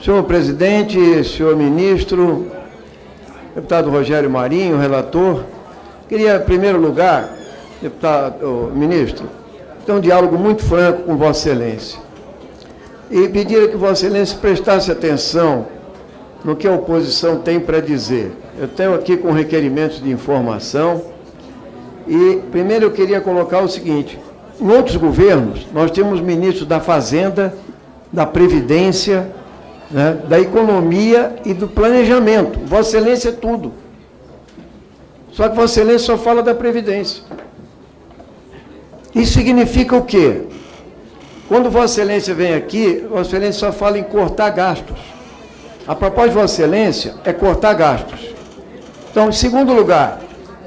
Senhor presidente, senhor ministro, deputado Rogério Marinho, relator, queria, em primeiro lugar, deputado, ministro, ter um diálogo muito franco com Vossa Excelência e pedir que Vossa Excelência prestasse atenção no que a oposição tem para dizer. Eu tenho aqui com requerimentos de informação e, primeiro, eu queria colocar o seguinte: em outros governos, nós temos ministros da Fazenda, da Previdência, né, da Economia e do Planejamento. Vossa Excelência é tudo. Só que Vossa Excelência só fala da Previdência. Isso significa o quê? Quando Vossa Excelência vem aqui, Vossa Excelência só fala em cortar gastos. A proposta de Vossa Excelência é cortar gastos. Então, em segundo lugar,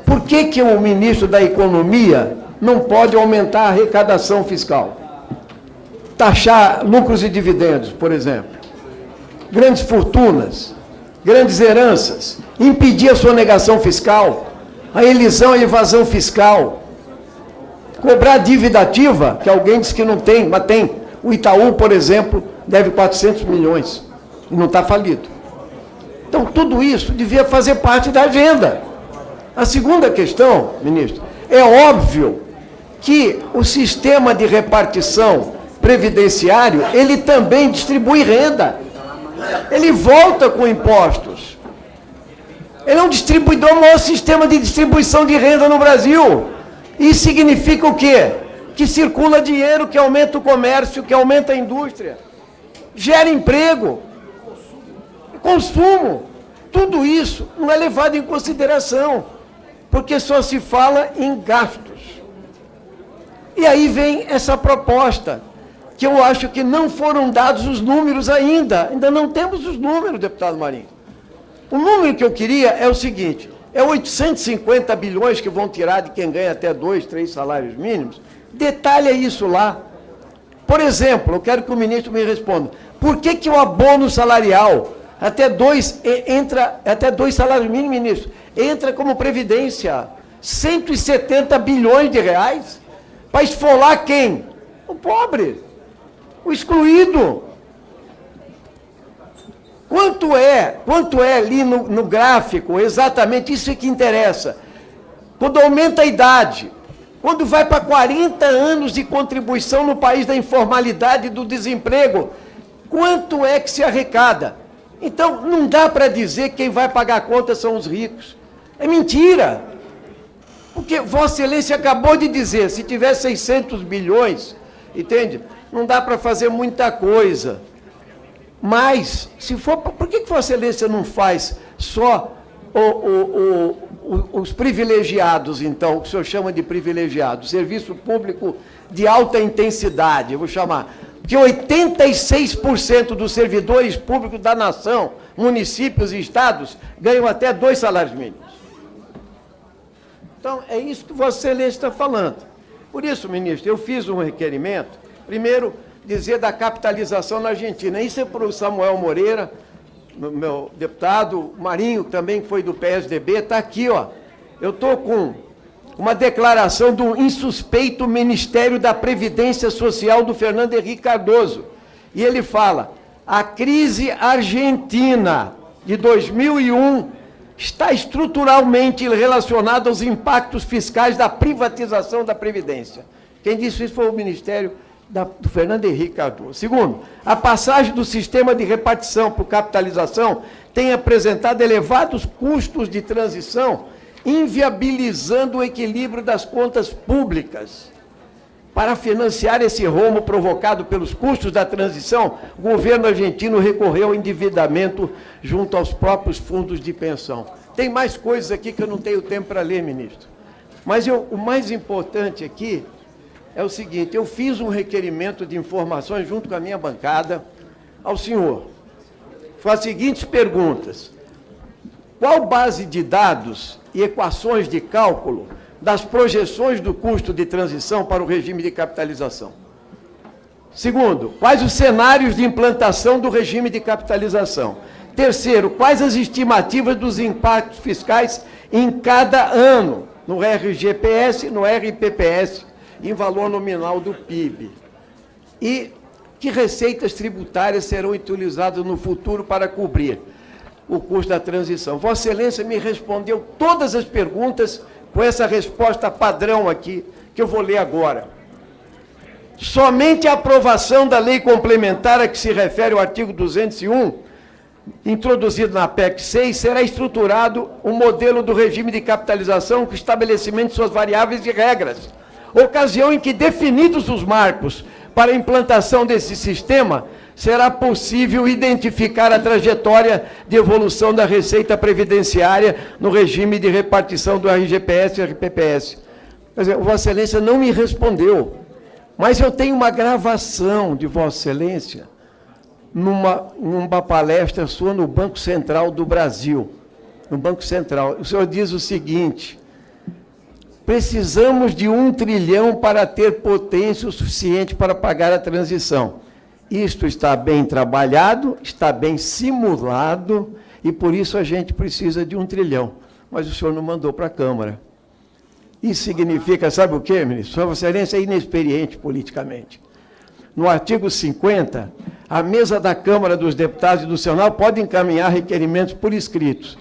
por que o ministro da Economia não pode aumentar a arrecadação fiscal? Taxar lucros e dividendos, por exemplo. Grandes fortunas, grandes heranças, impedir a sonegação fiscal, a elisão e evasão fiscal, cobrar dívida ativa, que alguém diz que não tem, mas tem. O Itaú, por exemplo, deve 400 milhões e não está falido. Então, tudo isso devia fazer parte da agenda. A segunda questão, ministro, é óbvio que o sistema de repartição previdenciário, ele também distribui renda. Ele volta com impostos. Ele é um distribuidor, o maior sistema de distribuição de renda no Brasil. Isso significa o quê? Que circula dinheiro, que aumenta o comércio, que aumenta a indústria, gera emprego, consumo. Tudo isso não é levado em consideração, porque só se fala em gastos. E aí vem essa proposta, que eu acho que não foram dados os números ainda. Ainda não temos os números, deputado Marinho. O número que eu queria é o seguinte: é 850 bilhões que vão tirar de quem ganha até 2, 3 salários mínimos. Detalha isso lá. Por exemplo, eu quero que o ministro me responda. Por que o abono salarial, até 2 salários mínimos, ministro, entra como previdência? 170 bilhões de reais? Para esfolar quem? O pobre. O excluído. Quanto é ali no gráfico, exatamente isso que interessa? Quando aumenta a idade, quando vai para 40 anos de contribuição no país da informalidade e do desemprego, quanto é que se arrecada? Então, não dá para dizer que quem vai pagar a conta são os ricos. É mentira. Porque Vossa Excelência acabou de dizer, se tiver 600 bilhões, entende? Não dá para fazer muita coisa. Mas, se for, por que Vossa Excelência não faz só os privilegiados, então, que o senhor chama de privilegiados, serviço público de alta intensidade, eu vou chamar, que 86% dos servidores públicos da nação, municípios e estados, ganham até 2 salários mínimos. Então, é isso que Vossa Excelência está falando. Por isso, ministro, eu fiz um requerimento, primeiro, dizer da capitalização na Argentina. Isso é para o Samuel Moreira, meu deputado, Marinho, também foi do PSDB, está aqui, ó. Eu estou com uma declaração do insuspeito Ministério da Previdência Social do Fernando Henrique Cardoso. E ele fala: a crise argentina de 2001 está estruturalmente relacionada aos impactos fiscais da privatização da Previdência. Quem disse isso foi o Ministério do Fernando Henrique Cardoso. Segundo, a passagem do sistema de repartição para capitalização tem apresentado elevados custos de transição, inviabilizando o equilíbrio das contas públicas. Para financiar esse rombo provocado pelos custos da transição, o governo argentino recorreu ao endividamento junto aos próprios fundos de pensão. Tem mais coisas aqui que eu não tenho tempo para ler, ministro. Mas o mais importante aqui é o seguinte: eu fiz um requerimento de informações junto com a minha bancada ao senhor. Faz as seguintes perguntas: qual base de dados e equações de cálculo das projeções do custo de transição para o regime de capitalização? Segundo, quais os cenários de implantação do regime de capitalização? Terceiro, quais as estimativas dos impactos fiscais em cada ano, no RGPS, no RPPS, em valor nominal do PIB? E que receitas tributárias serão utilizadas no futuro para cobrir o custo da transição. Vossa Excelência me respondeu todas as perguntas com essa resposta padrão aqui, que eu vou ler agora. Somente a aprovação da lei complementar a que se refere o artigo 201, introduzido na PEC 6, será estruturado o modelo do regime de capitalização com estabelecimento de suas variáveis e regras, ocasião em que, definidos os marcos para a implantação desse sistema, será possível identificar a trajetória de evolução da receita previdenciária no regime de repartição do RGPS e RPPS. Quer dizer, Vossa Excelência não me respondeu, mas eu tenho uma gravação de Vossa Excelência numa palestra sua no Banco Central do Brasil. No Banco Central. O senhor diz o seguinte: precisamos de 1 trilhão para ter potência o suficiente para pagar a transição. Isto está bem trabalhado, está bem simulado, e por isso a gente precisa de 1 trilhão. Mas o senhor não mandou para a Câmara. Isso significa, sabe o quê, ministro? Vossa Excelência é inexperiente politicamente. No artigo 50, a mesa da Câmara dos Deputados e do Senado pode encaminhar requerimentos por escritos.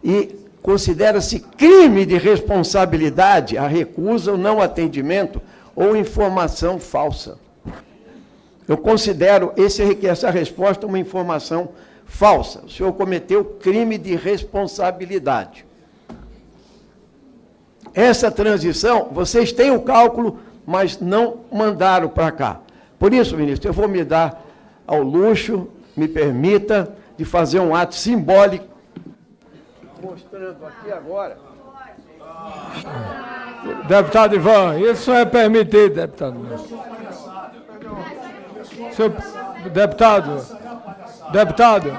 E considera-se crime de responsabilidade a recusa, o não atendimento ou informação falsa. Eu considero essa resposta uma informação falsa. O senhor cometeu crime de responsabilidade. Essa transição, vocês têm o cálculo, mas não mandaram para cá. Por isso, ministro, eu vou me dar ao luxo, me permita, de fazer um ato simbólico, mostrando aqui agora. Deputado Ivan, isso é permitido, deputado. Senhor deputado,